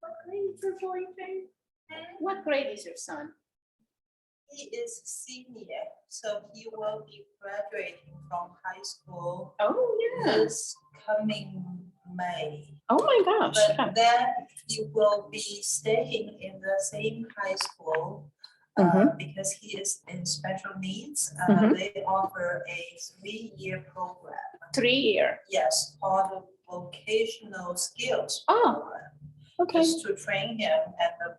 What grade is your boyfriend? What grade is your son? He is senior, so he will be graduating from high school. Oh, yeah. This coming May. Oh my gosh. But then he will be staying in the same high school because he is in special needs. They offer a 3-year program. 3-year? Yes, called vocational skills program. Okay. Just to train him, and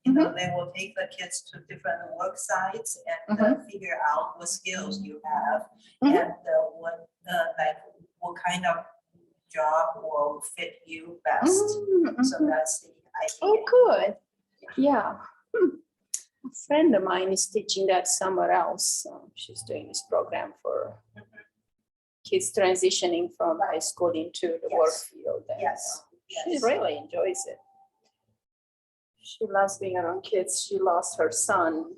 you know, they will take the kids to different work sites and figure out what skills you have and what kind of job will fit you best. So that's the idea. Oh, good. Yeah. A friend of mine is teaching that somewhere else. She's doing this program for kids transitioning from high school into the work field. And, she really enjoys it. She loves being around kids. She lost her son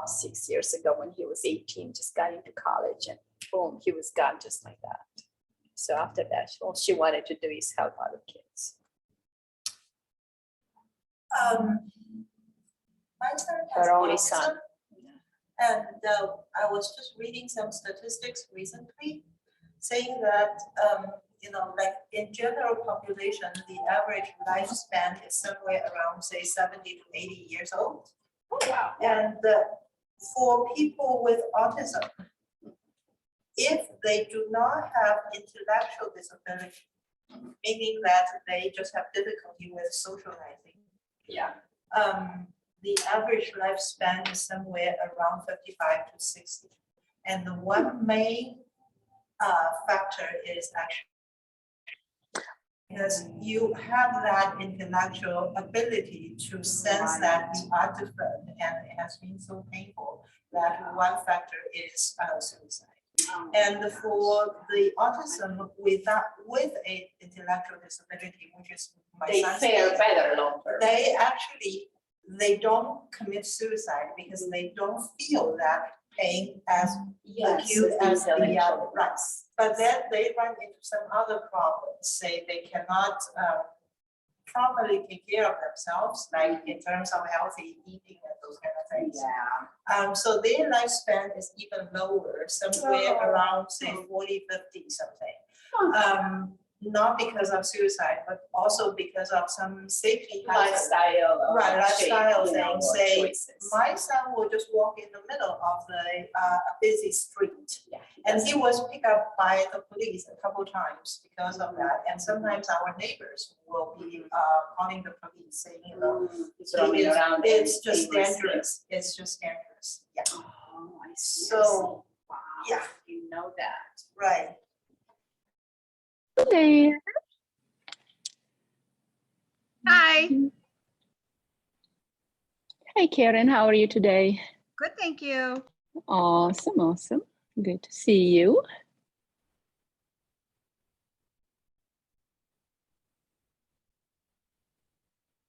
6 years ago when he was 18, just got into college, and boom, he was gone just like that. So after that, all she wanted to do is help other kids. My son has Her only autism, son. and I was just reading some statistics recently saying that you know, like in general population, the average lifespan is somewhere around, say, 70 to 80 years old. Oh, wow. And for people with autism, if they do not have intellectual disability, meaning that they just have difficulty with socializing, the average lifespan is somewhere around 55 to 60. And the one main factor is actually because you have that intellectual ability to sense that you are different, and it has been so painful that one factor is suicide. And for the autism with a intellectual disability, which is my son's case, better long term. They don't commit suicide because they don't feel that pain as acute as the right. But then they run into some other problems. Say they cannot properly take care of themselves, like in terms of healthy eating and those kind of things. So their lifespan is even lower, somewhere around, say, 40, 50 something. Not because of suicide, but also because of some safety lifestyle things. Say, my son will just walk in the middle of the busy street, and he was picked up by the police a couple times because of that. And sometimes our neighbors will be calling the police, saying, you know, it's just dangerous. It's just dangerous. Yeah. Oh, I see. So, wow. Yeah, You know that. right. Hey. Hi. Hi, Karen. How are you today? Good, thank you. Awesome, awesome. Good to see you.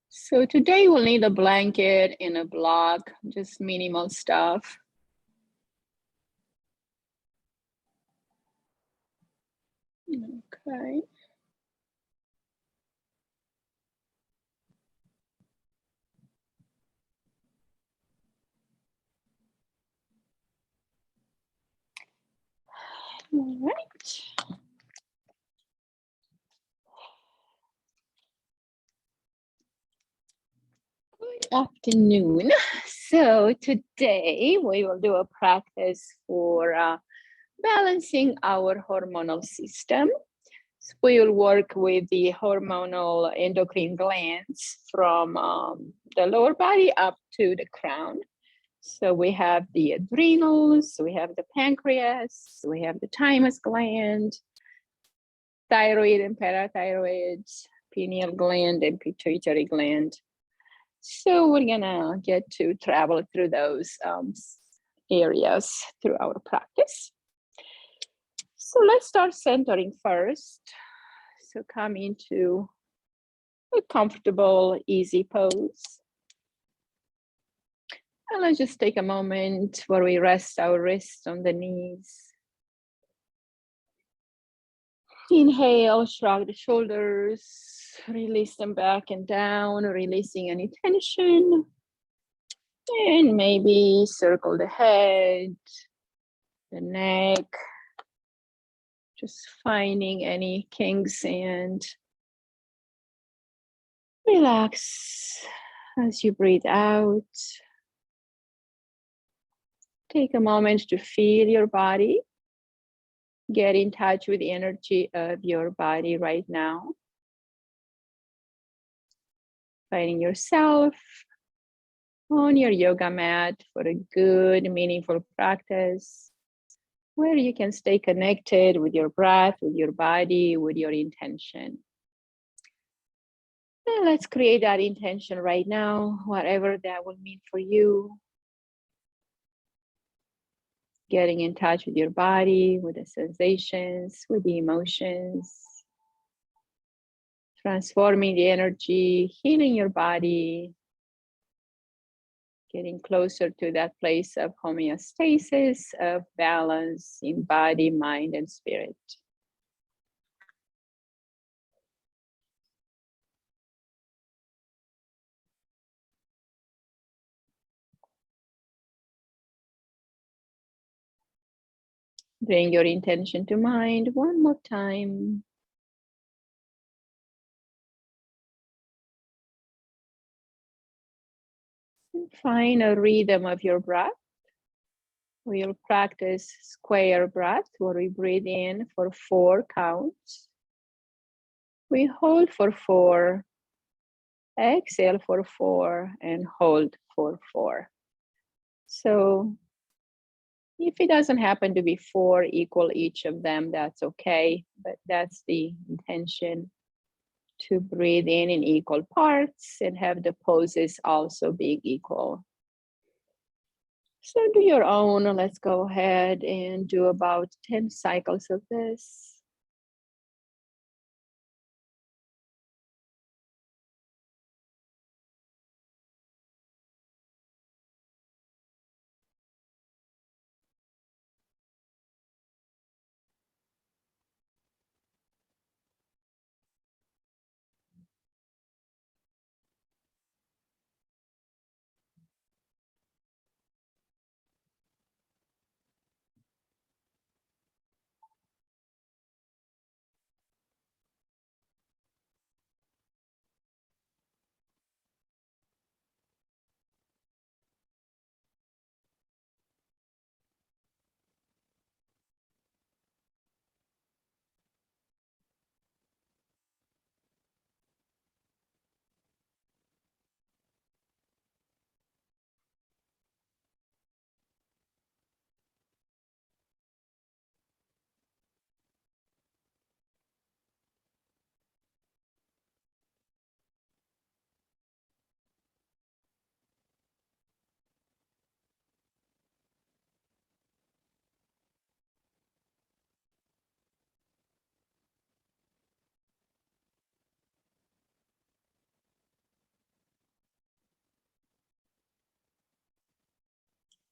So today we'll need a blanket and a block, just minimal stuff. Okay. All right. Good afternoon. So today we will do a practice for balancing our hormonal system. So we will work with the hormonal endocrine glands from the lower body up to the crown. So we have the adrenals, we have the pancreas, we have the thymus gland, thyroid and parathyroid, pineal gland and pituitary gland. So we're gonna get to travel through those areas through our practice. So let's start centering first. So come into a comfortable, easy pose. And let's just take a moment where we rest our wrists on the knees. Inhale, shrug the shoulders. release them back and down, releasing any tension. And maybe circle the head, the neck, just finding any kinks and relax as you breathe out. Take a moment to feel your body. Get in touch with the energy of your body right now. Finding yourself on your yoga mat for a good, meaningful practice where you can stay connected with your breath, with your body, with your intention. And let's create that intention right now, whatever that will mean for you. Getting in touch with your body, with the sensations, with the emotions. Transforming the energy, healing your body. Getting closer to that place of homeostasis, of balance in body, mind, and spirit. Bring your intention to mind one more time. And find a rhythm of your breath. We'll practice square breath where we breathe in for 4 counts. We hold for 4, exhale for 4, and hold for 4. So if it doesn't happen to be 4 equal each of them, that's okay, but that's the intention, to breathe in equal parts and have the poses also being equal. So do your own. Let's go ahead and do about 10 cycles of this.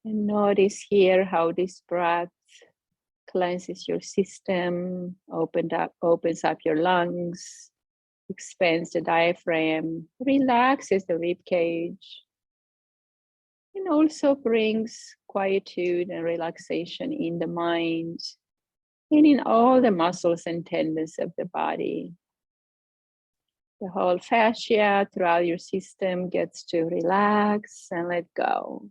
And notice here how this breath cleanses your system, opens up your lungs, expands the diaphragm, relaxes the rib cage, and also brings quietude and relaxation in the mind and in all the muscles and tendons of the body. The whole fascia throughout your system gets to relax and let go.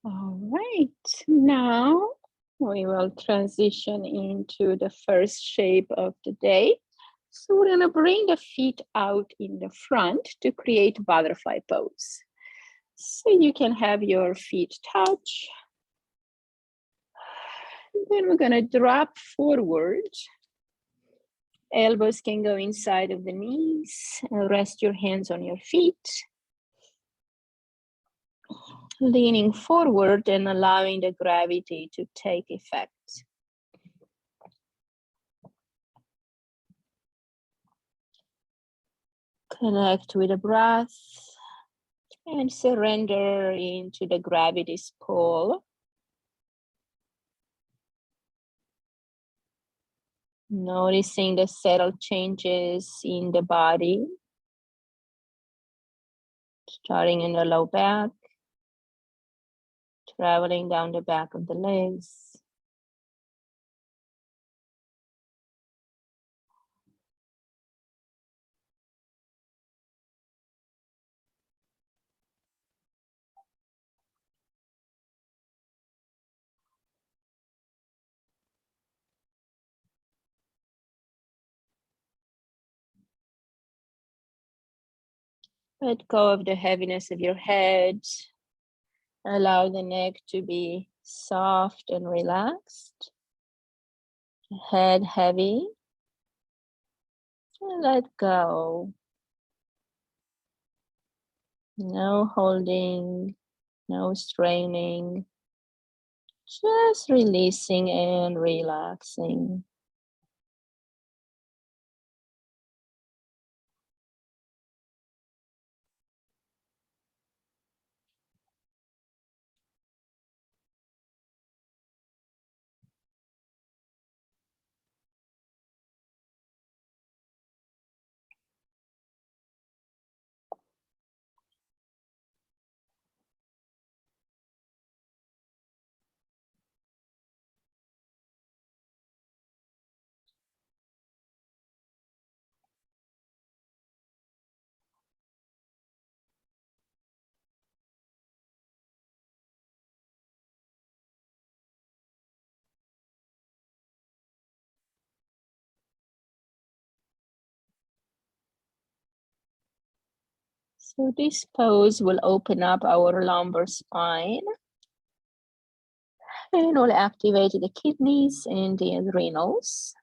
All right, now we will transition into the first shape of the day. So we're gonna bring the feet out in the front to create butterfly pose. So you can have your feet touch. And then we're gonna drop forward Elbows can go inside of the knees. Rest your hands on your feet. Leaning forward and allowing the gravity to take effect. Connect with the breath and surrender into the gravity's pull. Noticing the subtle changes in the body, starting in the low back, traveling down the back of the legs. Let go of the heaviness of your head. Allow the neck to be soft and relaxed. Head heavy. And let go. No holding, no straining. Just releasing and relaxing. So this pose will open up our lumbar spine and will activate the kidneys and the adrenals.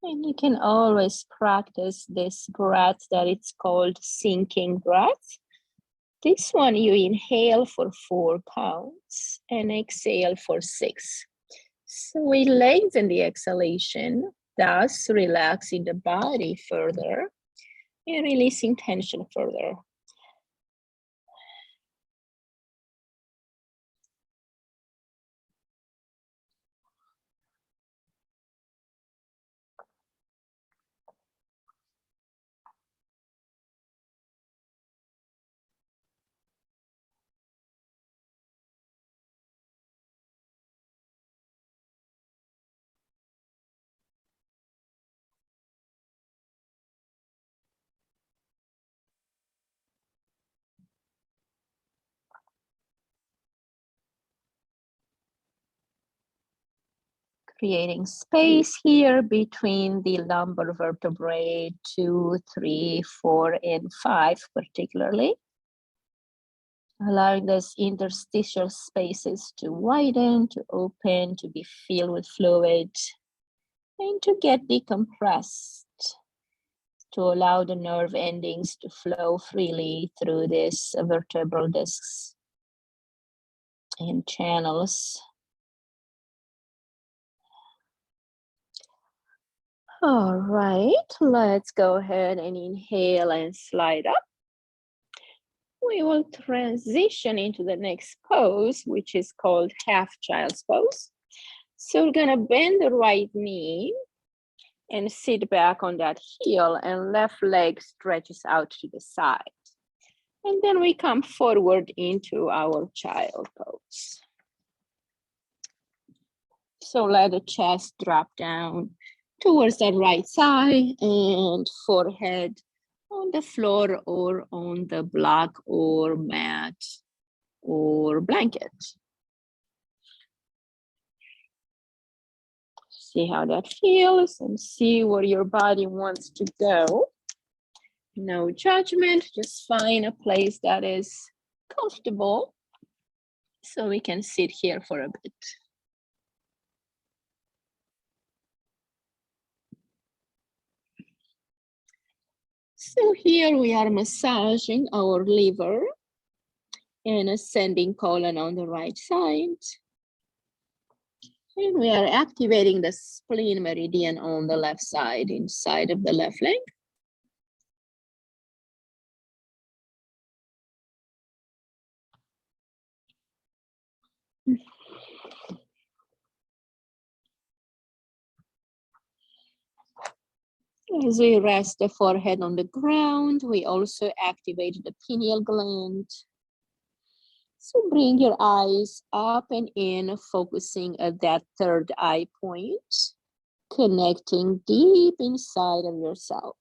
And you can always practice this breath that it's called sinking breath. This one you inhale for 4 counts and exhale for 6. So we lengthen the exhalation, thus relaxing the body further and releasing tension further. Creating space here between the lumbar vertebrae 2, 3, 4, and 5 particularly. Allowing those interstitial spaces to widen, to open, to be filled with fluid, and to get decompressed, to allow the nerve endings to flow freely through these vertebral discs. and channels. All right, let's go ahead and inhale and slide up. We will transition into the next pose, which is called half child's pose. So we're gonna bend the right knee and sit back on that heel, and left leg stretches out to the side. And then we come forward into our child pose. So let the chest drop down towards the right side and forehead on the floor or on the block or mat or blanket. See how that feels and see where your body wants to go. No judgment, just find a place that is comfortable so we can sit here for a bit. So here we are massaging our liver and ascending colon on the right side. And we are activating the spleen meridian on the left side, inside of the left leg. As we rest the forehead on the ground, we also activate the pineal gland. So bring your eyes up and in, focusing at that third eye point, connecting deep inside of yourself.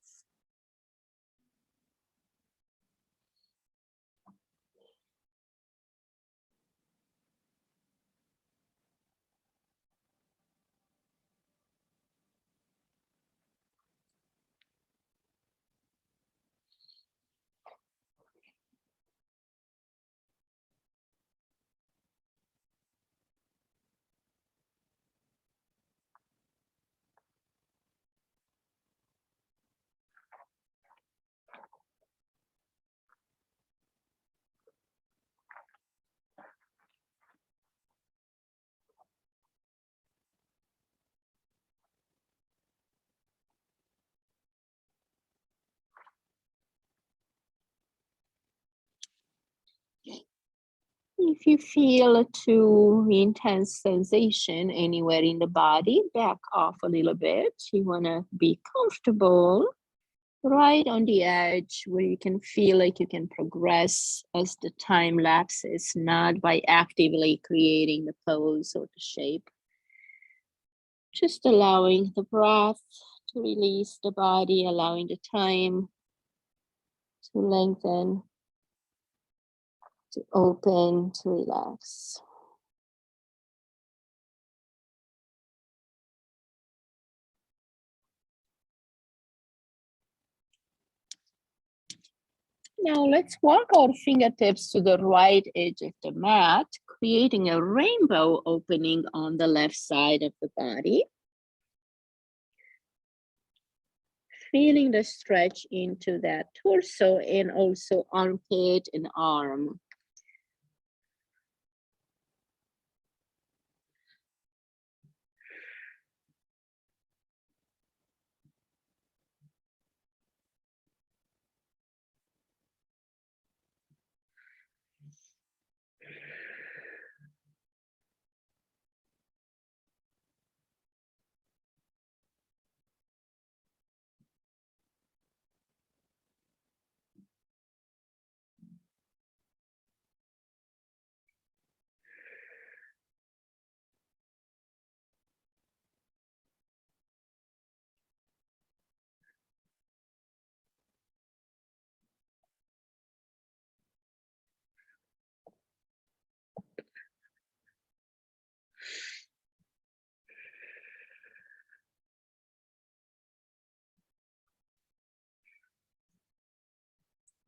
If you feel too intense sensation anywhere in the body, back off a little bit. You want to be comfortable right on the edge where you can feel like you can progress as the time lapses, not by actively creating the pose or the shape. Just allowing the breath to release the body, allowing the time to lengthen, to open, to relax. Now let's walk our fingertips to the right edge of the mat, creating a rainbow opening on the left side of the body. Feeling the stretch into that torso and also armpit and arm.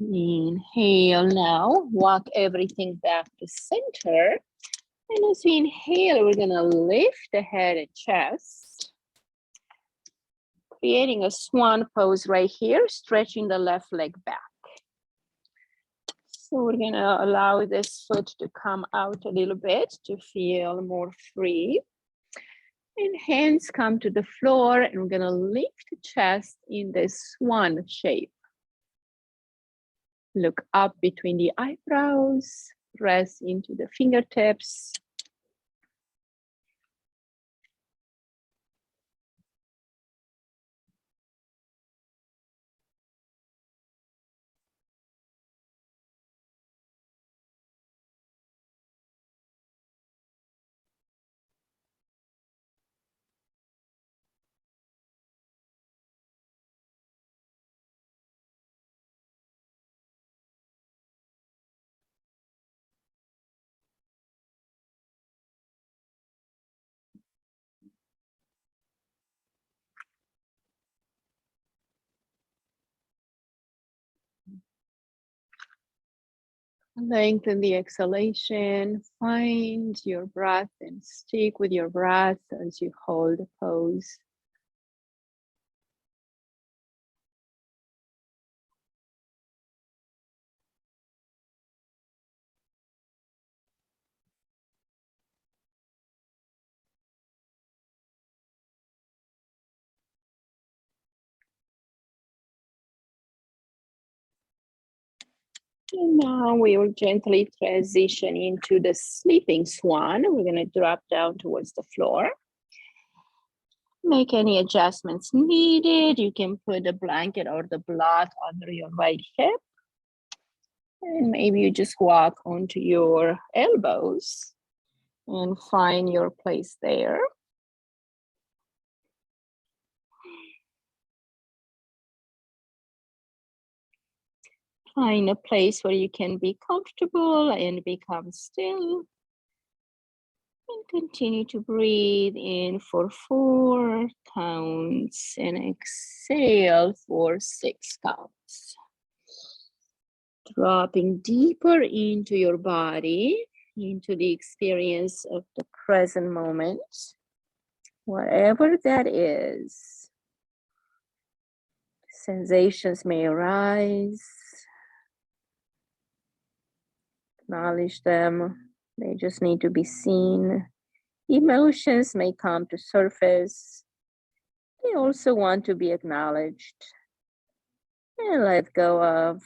Inhale now, walk everything back to center. And as we inhale, we're gonna lift the head and chest, creating a swan pose right here, stretching the left leg back. So we're gonna allow this foot to come out a little bit to feel more free. And hands come to the floor, and we're gonna lift the chest in this swan shape. Look up between the eyebrows, press into the fingertips. Lengthen the exhalation, find your breath and stick with your breath as you hold the pose. And now we will gently transition into the sleeping swan. We're going to drop down towards the floor. Make any adjustments needed. You can put a blanket or the block under your right hip. And maybe you just walk onto your elbows and find your place there. Find a place where you can be comfortable and become still. And continue to breathe in for 4 counts and exhale for 6 counts. Dropping deeper into your body, into the experience of the present moment, whatever that is. Sensations may arise. Acknowledge them. They just need to be seen. Emotions may come to surface. They also want to be acknowledged and let go of.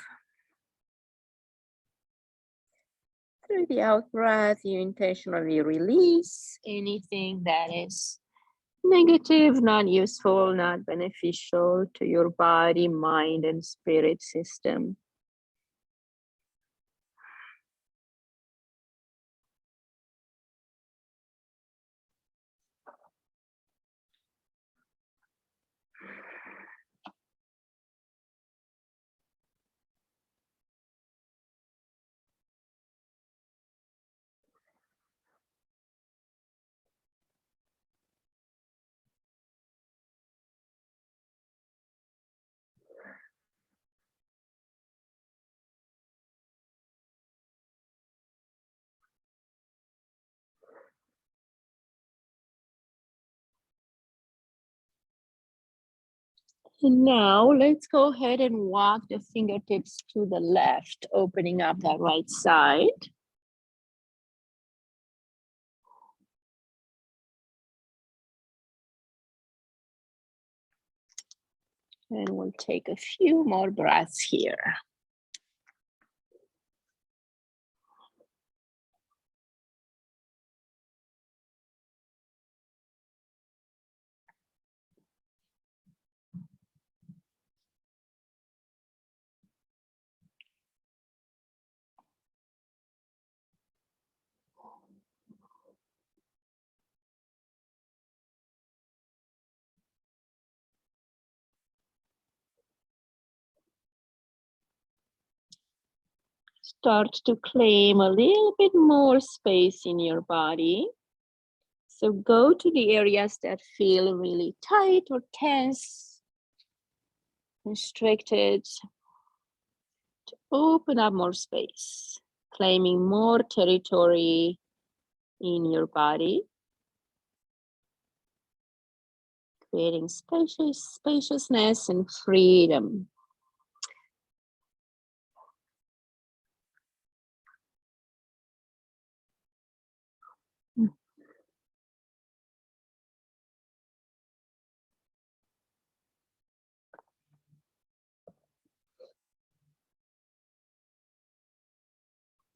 Through the out breath, you intentionally release anything that is negative, not useful, not beneficial to your body, mind, and spirit system. And now let's go ahead and walk the fingertips to the left, opening up that right side. And we'll take a few more breaths here. Start to claim a little bit more space in your body. So go to the areas that feel really tight or tense, restricted, to open up more space, claiming more territory in your body, creating spaciousness and freedom.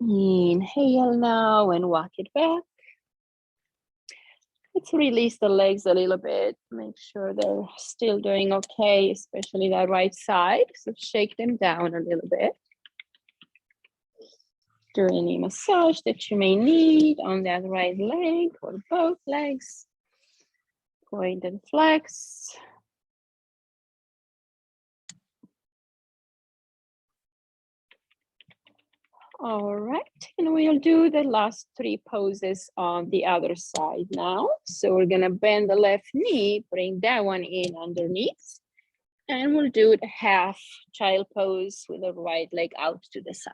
Inhale now and walk it back. Let's release the legs a little bit. Make sure they're still doing okay, especially that right side. So shake them down a little bit. Do any massage that you may need on that right leg or both legs. Point and flex. All right, and we'll do the last 3 poses on the other side now. So we're gonna bend the left knee, bring that one in underneath, and we'll do the half child pose with the right leg out to the side.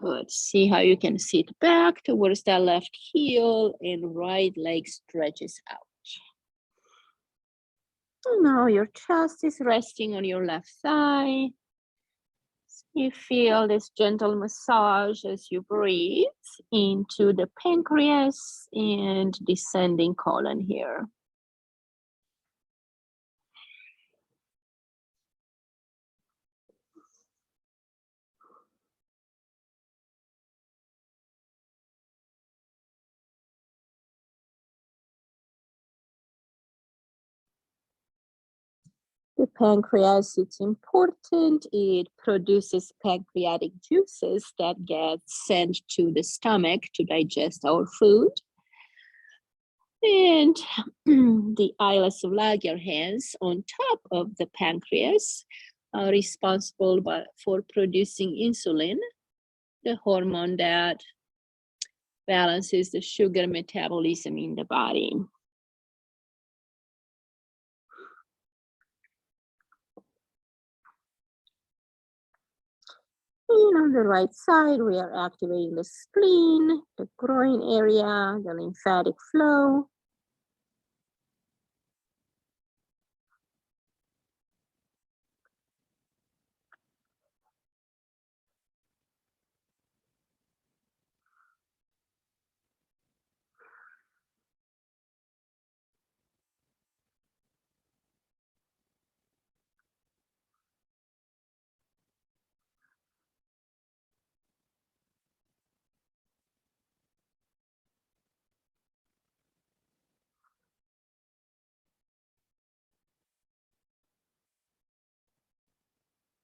Good. See how you can sit back towards that left heel and right leg stretches out. And now your chest is resting on your left thigh. You feel this gentle massage as you breathe into the pancreas and descending colon here. The pancreas, it's important. It produces pancreatic juices that get sent to the stomach to digest our food. And the islets of Langerhans on top of the pancreas are responsible for producing insulin, the hormone that balances the sugar metabolism in the body. And on the right side, we are activating the spleen, the groin area, the lymphatic flow.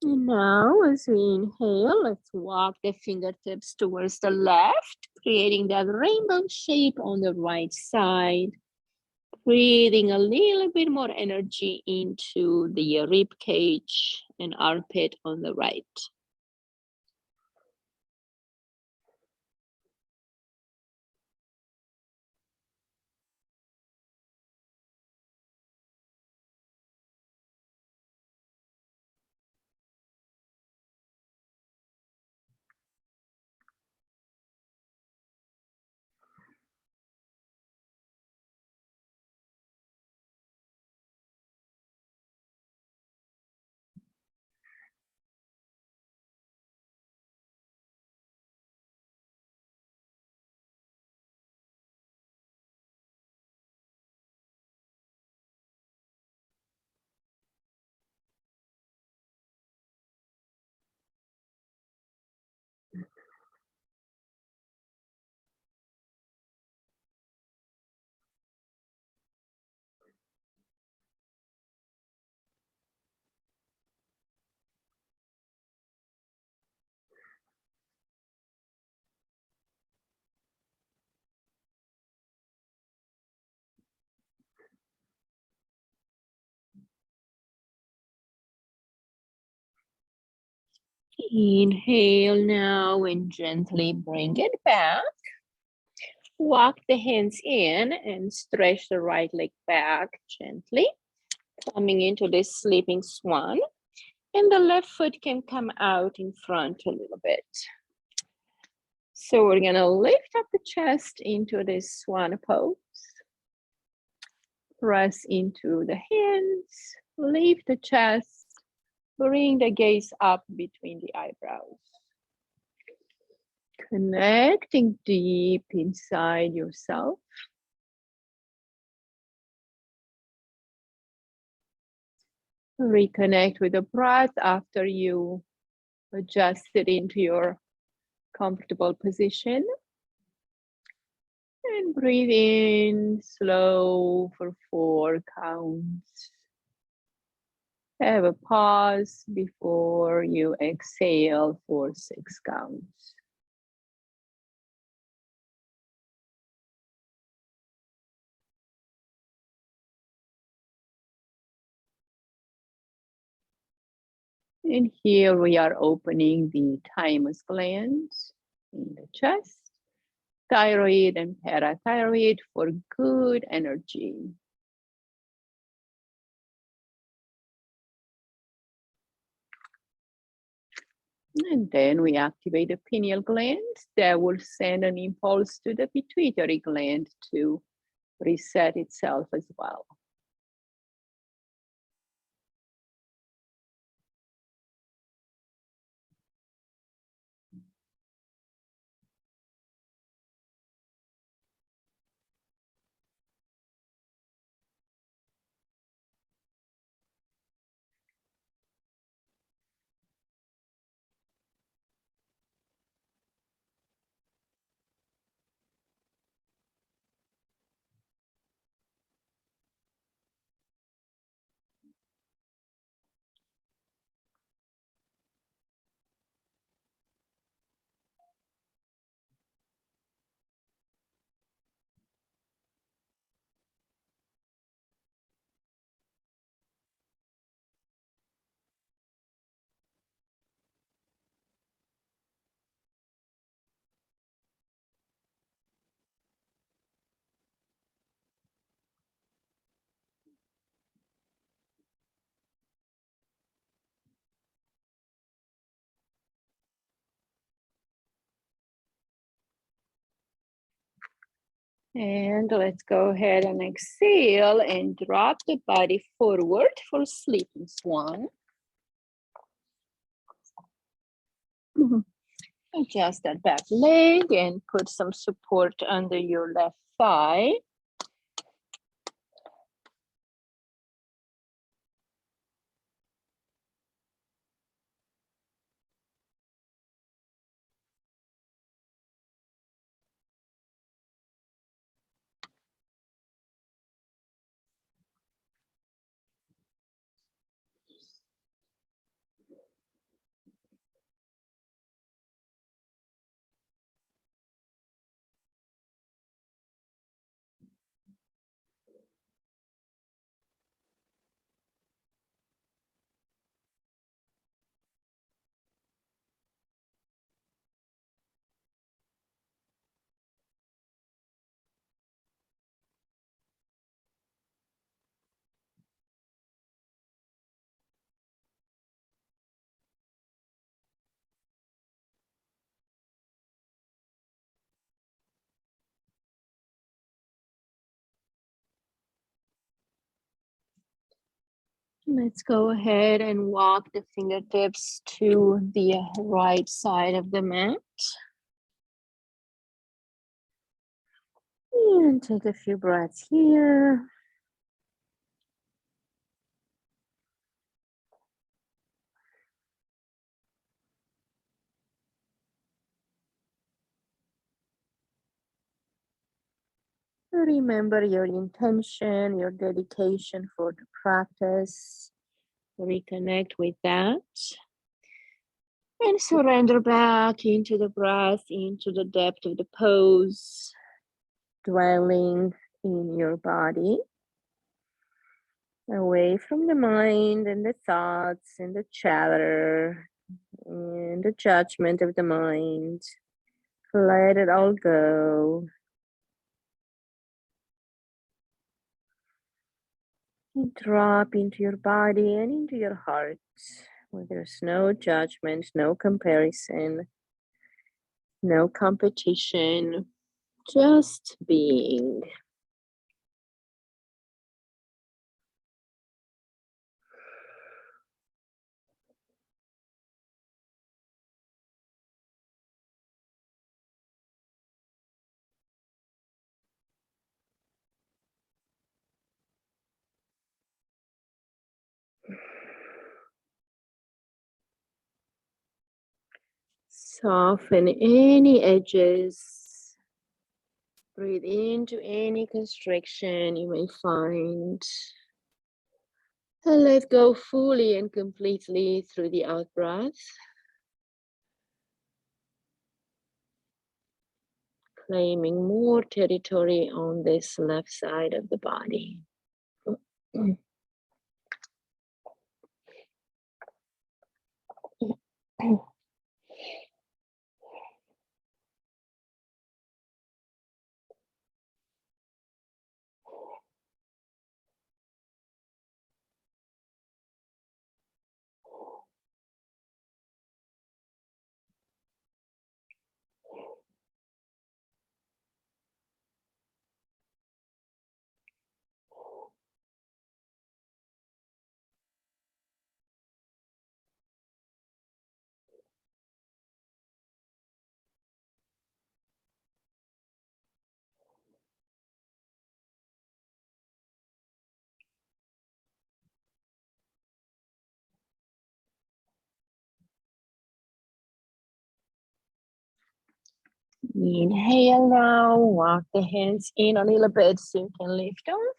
And now, as we inhale, let's walk the fingertips towards the left, creating that rainbow shape on the right side. Breathing a little bit more energy into the rib cage and armpit on the right. Inhale now and gently bring it back. Walk the hands in and stretch the right leg back gently, coming into this sleeping swan. And the left foot can come out in front a little bit. So we're gonna lift up the chest into this swan pose. Press into the hands, lift the chest, bring the gaze up between the eyebrows. Connecting deep inside yourself. Reconnect with the breath after you adjust it into your comfortable position. And breathe in slow for 4 counts. Have a pause before you exhale for 6 counts. And here we are opening the thymus glands in the chest, thyroid and parathyroid for good energy. And then we activate the pineal gland that will send an impulse to the pituitary gland to reset itself as well. And let's go ahead and exhale and drop the body forward for Sleeping Swan. Adjust that back leg and put some support under your left thigh. Let's go ahead and walk the fingertips to the right side of the mat. And take a few breaths here. Remember your intention, your dedication for the practice. Reconnect with that. And surrender back into the breath, into the depth of the pose, dwelling in your body, away from the mind and the thoughts and the chatter and the judgment of the mind. Let it all go. And drop into your body and into your heart, where there's no judgment, no comparison, no competition, just being. Soften any edges. Breathe into any constriction you may find. And let go fully and completely through the out breath. Claiming more territory on this left side of the body. Inhale now, walk the hands in a little bit so you can lift off.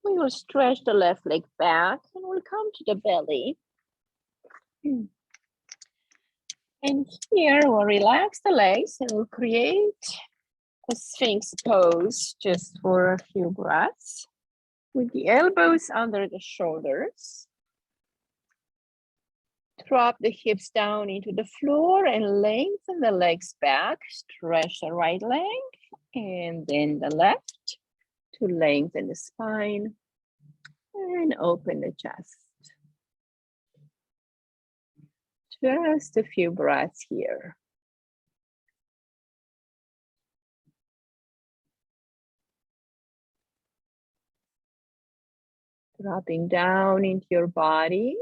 We will stretch the left leg back and we'll come to the belly. And here we'll relax the legs and we'll create a Sphinx pose just for a few breaths. With the elbows under the shoulders. Drop the hips down into the floor and lengthen the legs back. Stretch the right leg and then the left to lengthen the spine and open the chest. Just a few breaths here. Dropping down into your body.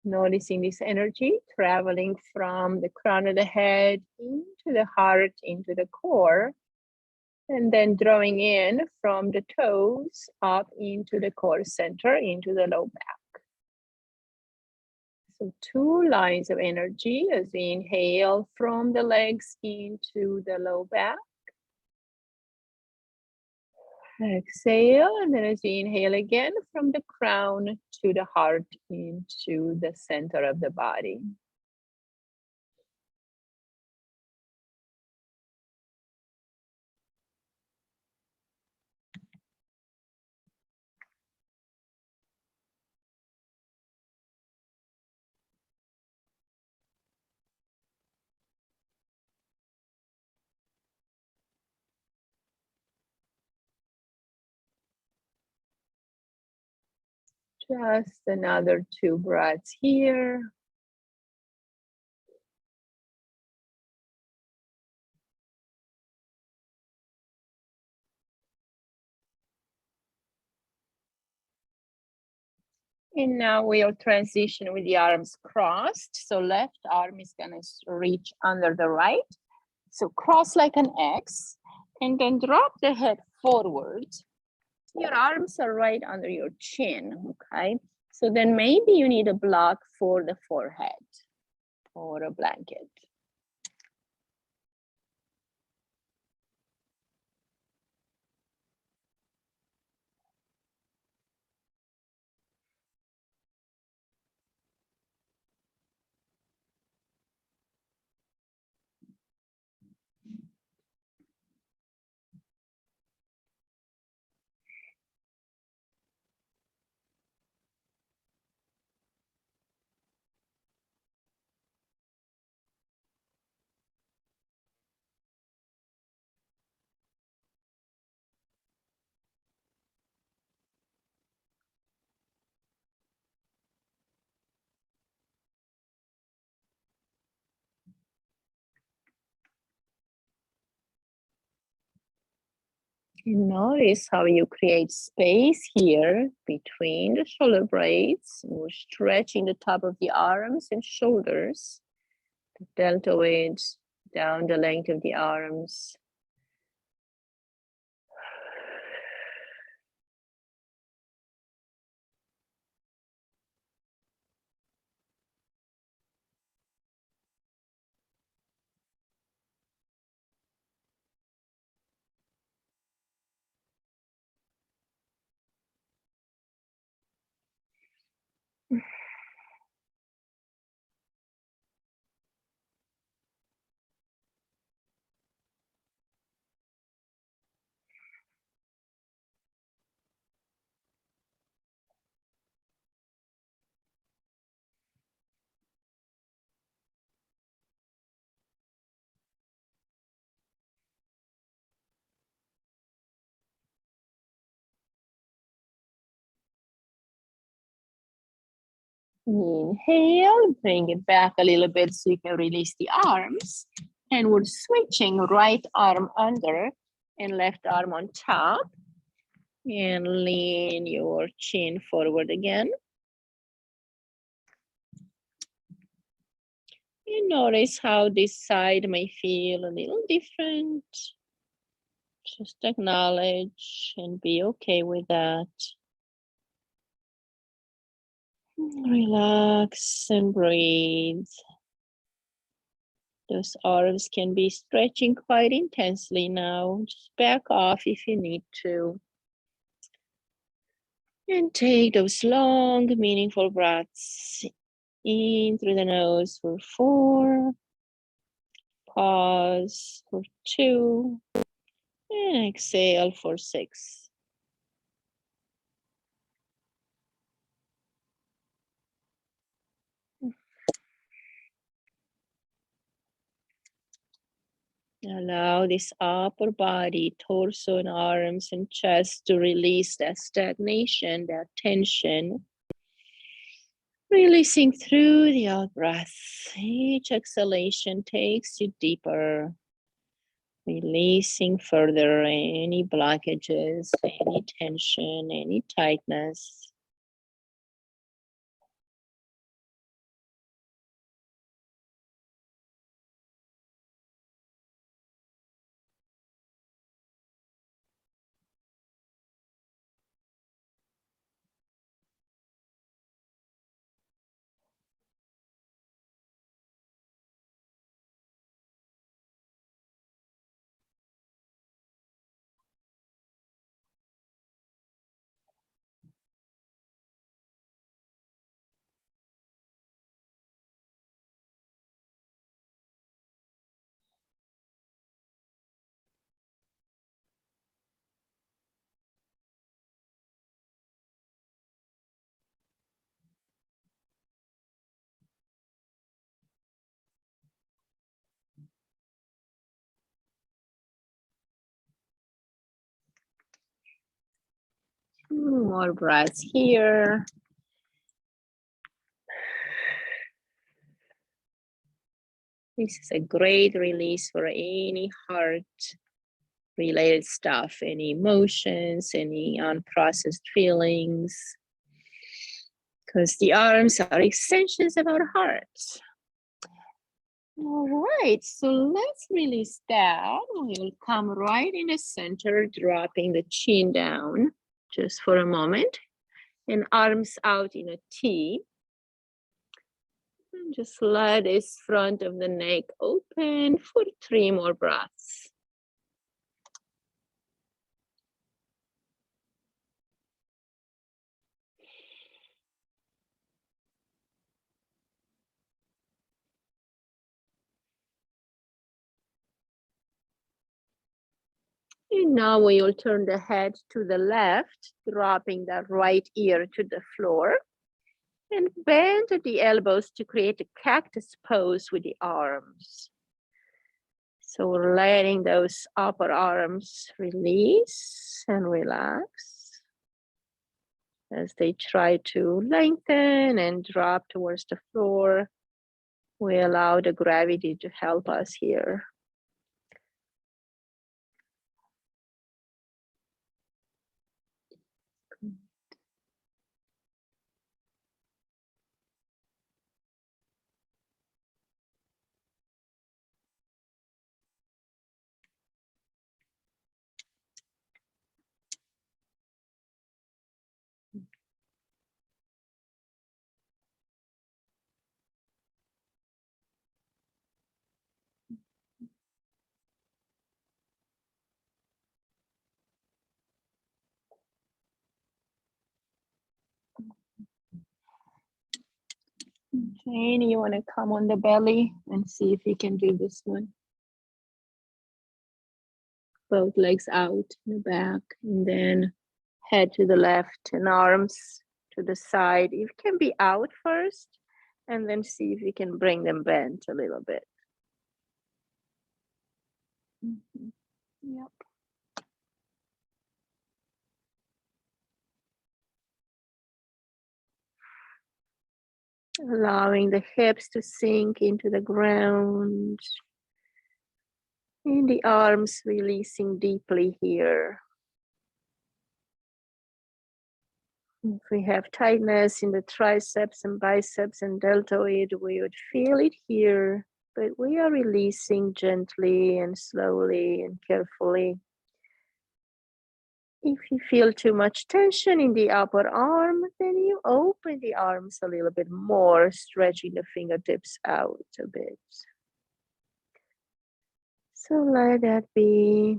Noticing this energy traveling from the crown of the head into the heart, into the core, and then drawing in from the toes up into the core center, into the low back. So 2 lines of energy as we inhale from the legs into the low back. Exhale, and then as we inhale again from the crown to the heart into the center of the body. Just another 2 breaths here. And now we'll transition with the arms crossed. So left arm is gonna reach under the right. So cross like an X and then drop the head forward. Your arms are right under your chin, okay? So then maybe you need a block for the forehead or a blanket. And notice how you create space here between the shoulder blades. We're stretching the top of the arms and shoulders. The deltoid down the length of the arms. Inhale, bring it back a little bit so you can release the arms. And we're switching right arm under and left arm on top. And lean your chin forward again. And notice how this side may feel a little different. Just acknowledge and be okay with that. Relax and breathe. Those arms can be stretching quite intensely now. Just back off if you need to. And take those long, meaningful breaths in through the nose for 4. Pause for 2. And exhale for 6. Allow this upper body, torso and arms and chest to release that stagnation, that tension. Releasing through the out breath. Each exhalation takes you deeper. Releasing further any blockages, any tension, any tightness. More breaths here. This is a great release for any heart related stuff, any emotions, any unprocessed feelings. Because the arms are extensions of our hearts. All right, so let's release that. We'll come right in the center, dropping the chin down just for a moment. And arms out in a T. And just let this front of the neck open for 3 more breaths. And now we will turn the head to the left, dropping that right ear to the floor. And bend the elbows to create a cactus pose with the arms. So we're letting those upper arms release and relax as they try to lengthen and drop towards the floor. We allow the gravity to help us here. Jane, you want to come on the belly and see if you can do this one? Both legs out in the back, and then head to the left and arms to the side. You can be out first, and then see if you can bring them bent a little bit. Yep. Allowing the hips to sink into the ground. And the arms releasing deeply here. If we have tightness in the triceps and biceps and deltoid, we would feel it here, but we are releasing gently and slowly and carefully. If you feel too much tension in the upper arm, then you open the arms a little bit more, stretching the fingertips out a bit. So let that be.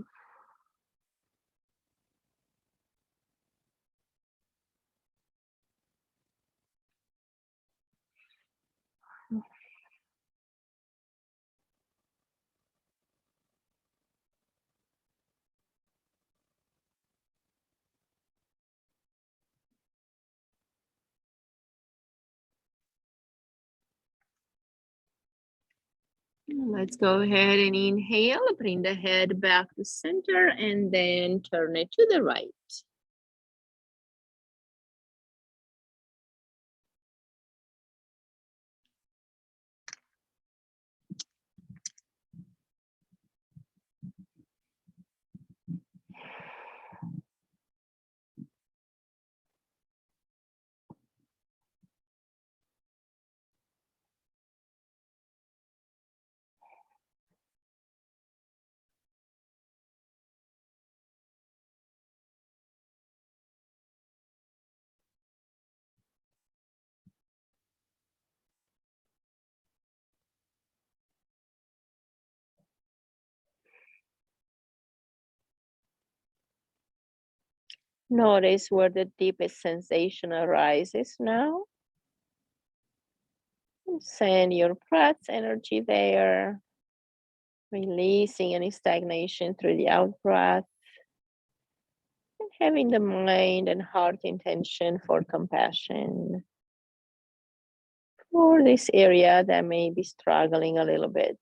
Let's go ahead and inhale, bring the head back to center and then turn it to the right. Notice where the deepest sensation arises now. Send your breath's energy there, releasing any stagnation through the out breath, and having the mind and heart intention for compassion for this area that may be struggling a little bit.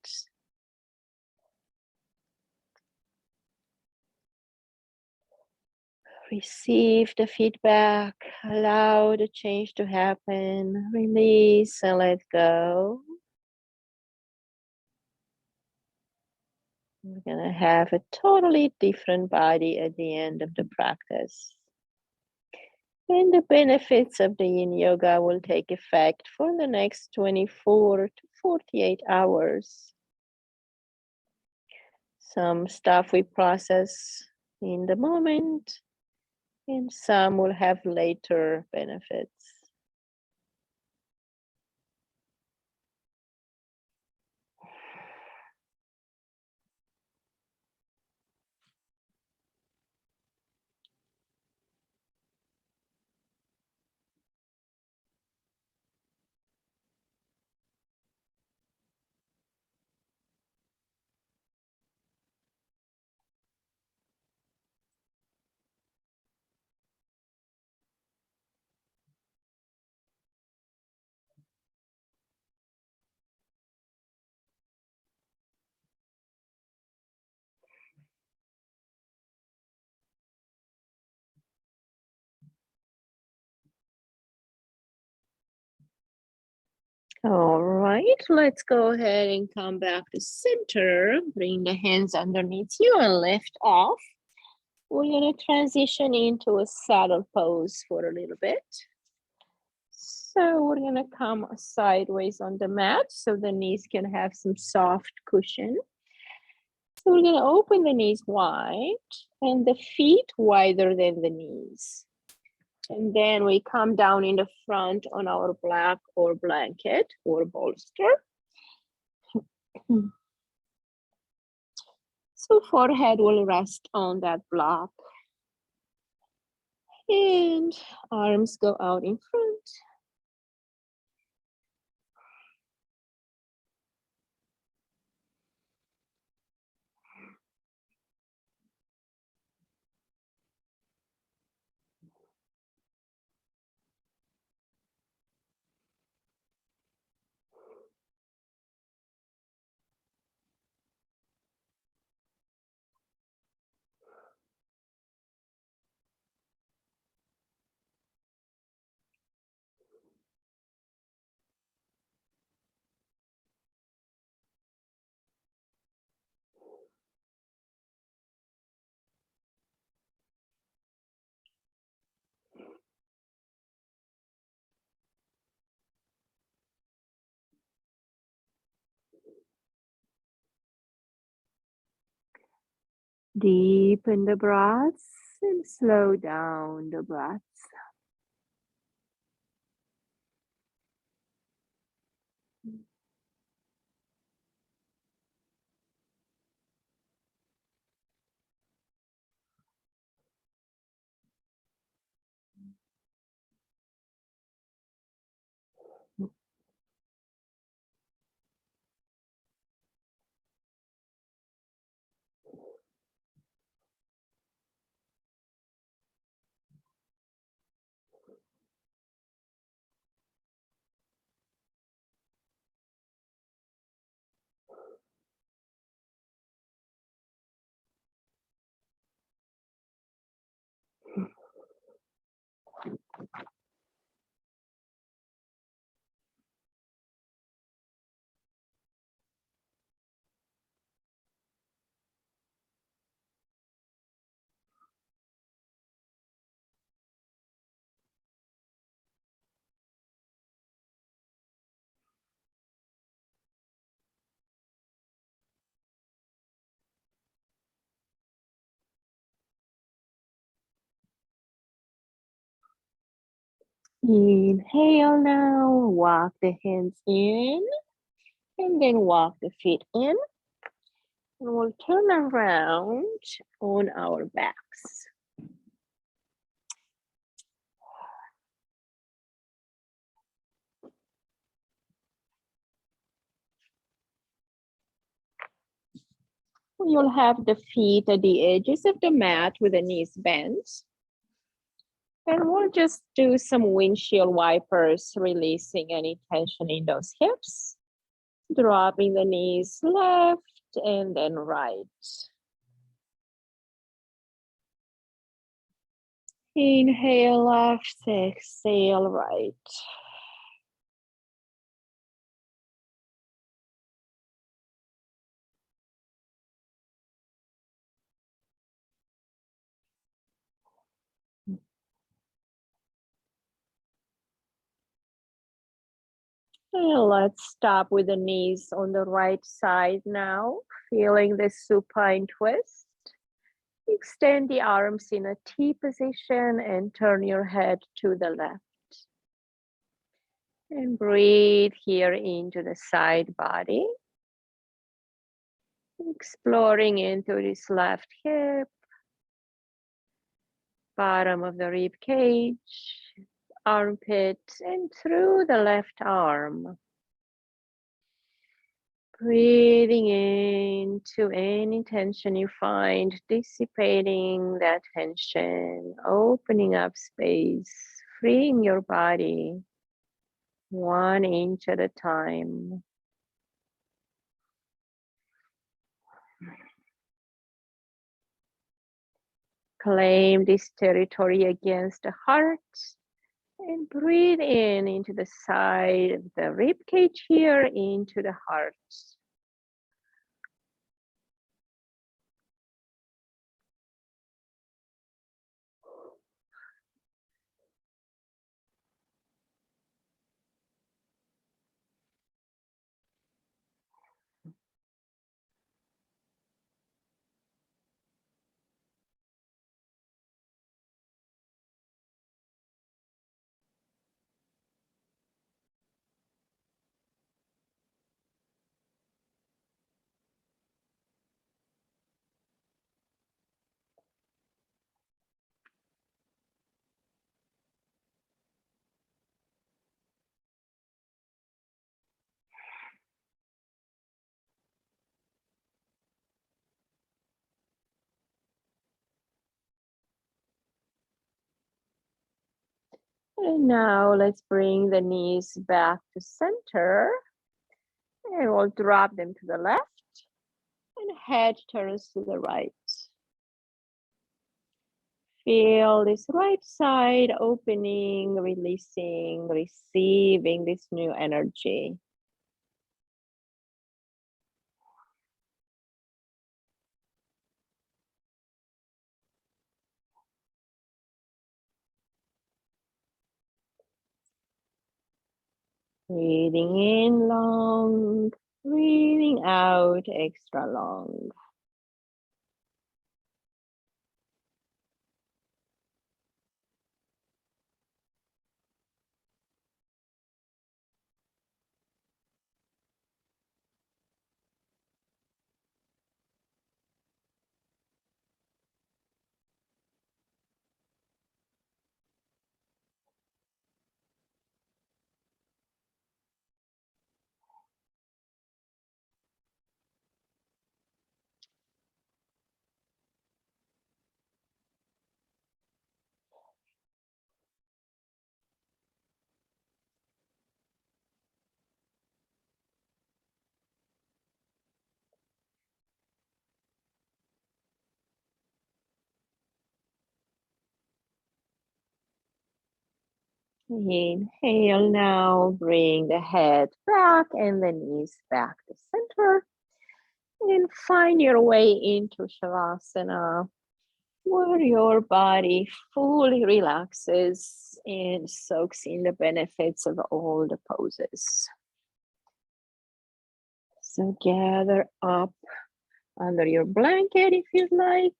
Receive the feedback, allow the change to happen, release and let go. We're gonna have a totally different body at the end of the practice. And the benefits of the yin yoga will take effect for the next 24 to 48 hours. Some stuff we process in the moment, and some will have later benefits. All right, let's go ahead and come back to center. Bring the hands underneath you and lift off. We're gonna transition into a saddle pose for a little bit. So we're gonna come sideways on the mat so the knees can have some soft cushion. So we're gonna open the knees wide and the feet wider than the knees. And then we come down in the front on our block or blanket or bolster. So forehead will rest on that block. And arms go out in front. Deepen the breaths and slow down the breaths. Inhale now, walk the hands in, and then walk the feet in. And we'll turn around on our backs. You'll have the feet at the edges of the mat with the knees bent. And we'll just do some windshield wipers, releasing any tension in those hips. Dropping the knees left and then right. Inhale left, exhale right. And let's stop with the knees on the right side now, feeling the supine twist. Extend the arms in a T position and turn your head to the left. And breathe here into the side body. Exploring into this left hip, bottom of the rib cage, armpit, and through the left arm. Breathing into any tension you find, dissipating that tension, opening up space, freeing your body 1 inch at a time. Claim this territory against the heart and breathe in into the side of the rib cage here, into the heart. And now let's bring the knees back to center. And we'll drop them to the left. And head turns to the right. Feel this right side opening, releasing, receiving this new energy. Breathing in long, breathing out extra long. Inhale now, bring the head back and the knees back to center. And find your way into Shavasana, where your body fully relaxes and soaks in the benefits of all the poses. So gather up under your blanket if you'd like.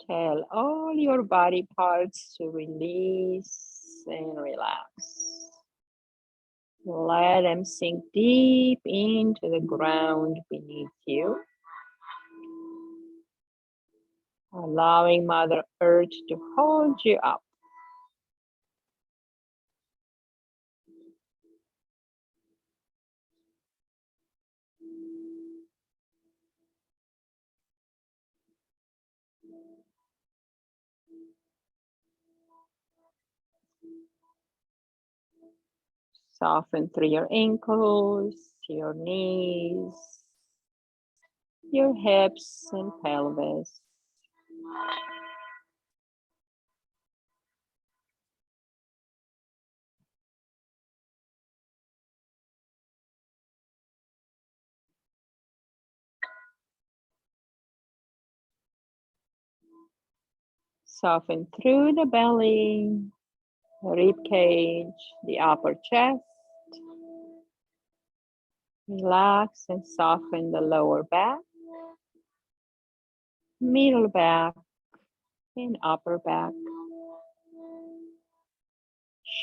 Tell all your body parts to release and relax. Let them sink deep into the ground beneath you, allowing Mother Earth to hold you up. Soften through your ankles, your knees, your hips and pelvis. Soften through the belly, the rib cage, the upper chest. Relax and soften the lower back, middle back, and upper back.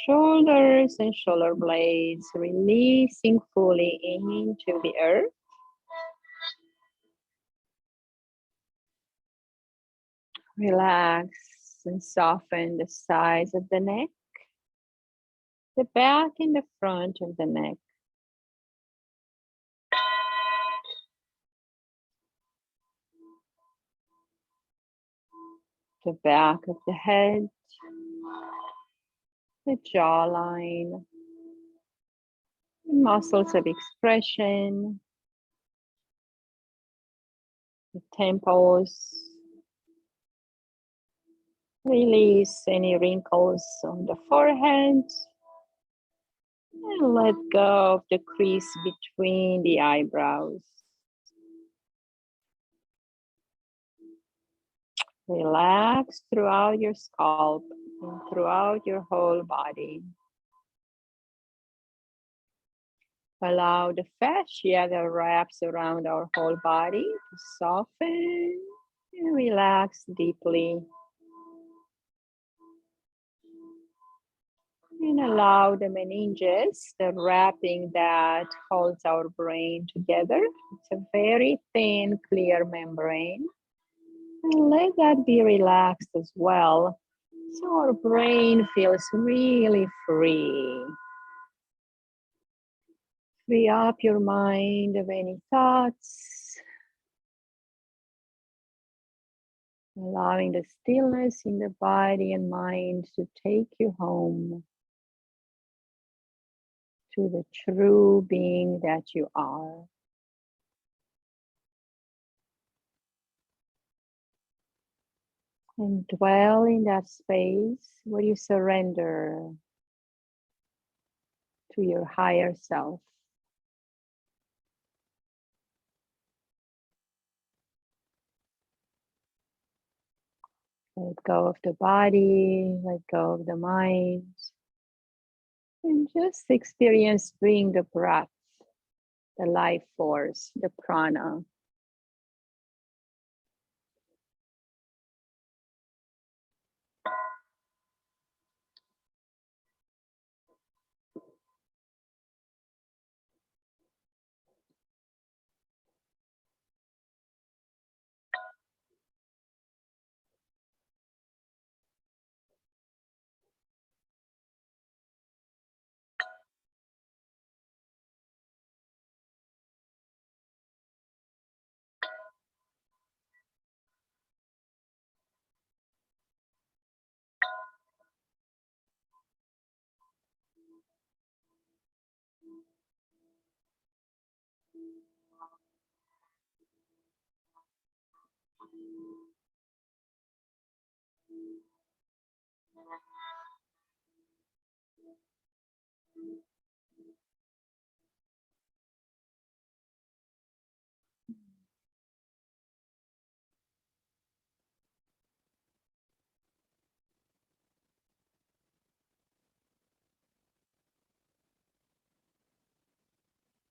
Shoulders and shoulder blades releasing fully into the earth. Relax and soften the sides of the neck, the back and the front of the neck. The back of the head, the jawline, the muscles of expression, the temples. Release any wrinkles on the forehead and let go of the crease between the eyebrows. Relax throughout your scalp and throughout your whole body. Allow the fascia that wraps around our whole body to soften and relax deeply. And allow the meninges, the wrapping that holds our brain together. It's a very thin, clear membrane. And let that be relaxed as well, so our brain feels really free. Free up your mind of any thoughts, allowing the stillness in the body and mind to take you home to the true being that you are. And dwell in that space where you surrender to your higher self. Let go of the body, let go of the mind, and just experience being the breath, the life force, the prana.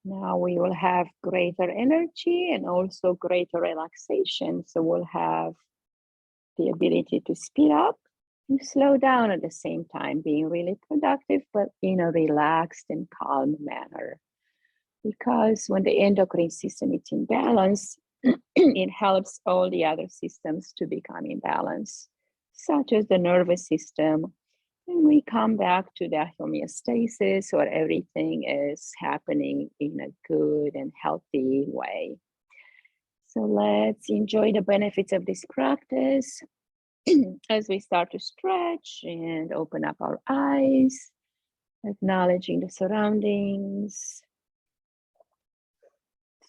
Now we will have greater energy and also greater relaxation. So we'll have the ability to speed up and slow down at the same time, being really productive, but in a relaxed and calm manner. Because when the endocrine system is in balance, it helps all the other systems to become in balance, such as the nervous system. And we come back to that homeostasis where everything is happening in a good and healthy way. So let's enjoy the benefits of this practice as we start to stretch and open up our eyes, acknowledging the surroundings,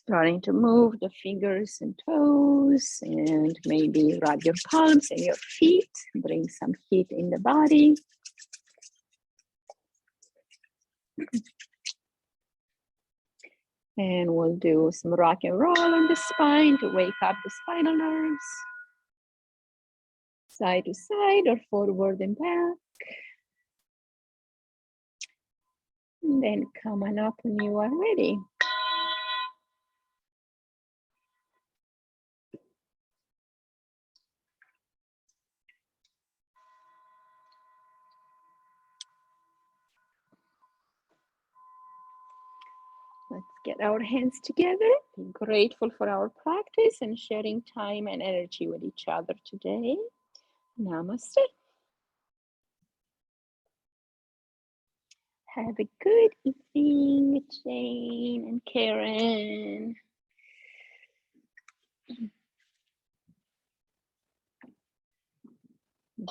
starting to move the fingers and toes, and maybe rub your palms and your feet, bring some heat in the body. And we'll do some rock and roll on the spine to wake up the spinal nerves. Side to side or forward and back. And then come on up when you are ready. Let's get our hands together, be grateful for our practice and sharing time and energy with each other today. Namaste. Have a good evening, Jane and Karen.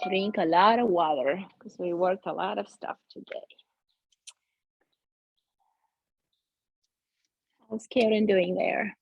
Drink a lot of water because we worked a lot of stuff today. How's Karen doing there?